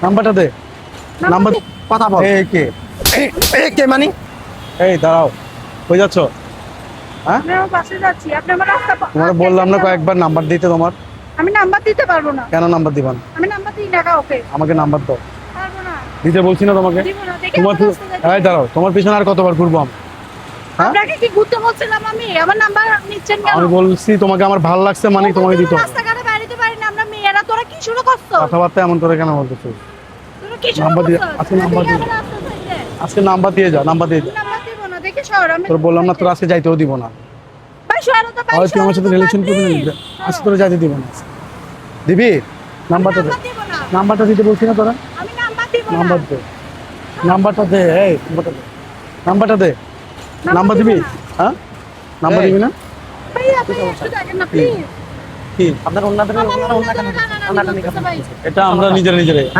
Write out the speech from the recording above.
নাম্বারটা দে। নাম্বার কথা বল। এই কে? এই কে মানে? এই দাঁড়াও, কই যাচ্ছ? হ্যাঁ, আমি আমার বাসে যাচ্ছি, আপনি আমার রাস্তা তোমার বললাম না কয়েকবার নাম্বার দিতে তোমার। আমি নাম্বার দিতে পারবো না। কেন নাম্বার দিবা না? আমি নাম্বার দিই না কাউকে। আমাকে নাম্বার দাও। পারবো না। দিতে বলছি না তোমাকে? দিব না, দেখে তোমার আমার রাস্তা যাইতে এই দাঁড়াও, তোমার পিছনে আর কতবার ঘুরবো আমি? হ্যাঁ, আপনাকে কি ঘুরতে বলছিলাম আমি? আমার নাম্বার নিচ্ছেন কেন? আমি বলছি তোমাকে আমার ভালো লাগছে মানে তোমাকে দিতে হবে। রাস্তাঘাটে বেরোতে পারি না আমরা মেয়েরা, তোরা কি শুরু করছো? কথাবার্তা এমন করে কেন বলতেছো? তোরা কি শুরু নাম্বার দিয়ে- করছো? আজকে নাম্বার দেখে দিয়ে- আমার রাস্তা যাইতে। আজকে নাম্বার দিয়ে যা, নাম্বার দিয়ে যা। নাম্বার দিব না, দেখে সর। আমি তোর বললাম না তোর আজকে যাইতেও দিব না। ভাই সরো তো, ভাই হয় তুই আমার সাথে সরো তো, রিলেশন করবি না, please। আজকে তোরা যাইতে দিব না। দিবি? নাম্বারটা দে। নাম্বার দিব না। নাম্বারটা দিতে বলছি না তোরা? আমি নাম্বার দিব না। নাম্বার দে। নাম্বারটা দে। এই নাম্বারটা দে। নাম্বারটা দে। নাম্বার দিব দিবি? না। হ্যাঁ, নাম্বার এই। দিবি না? ভাই আপনি একটু দেখেন না প্লিজ। কি আপনার অন্যদের আমার অন্যরা অন্য অন্য ধরনের কেন? টানা টানি টানাটানি করতেছে ভাই। এটা আমরা নিজেরা নিজেরাই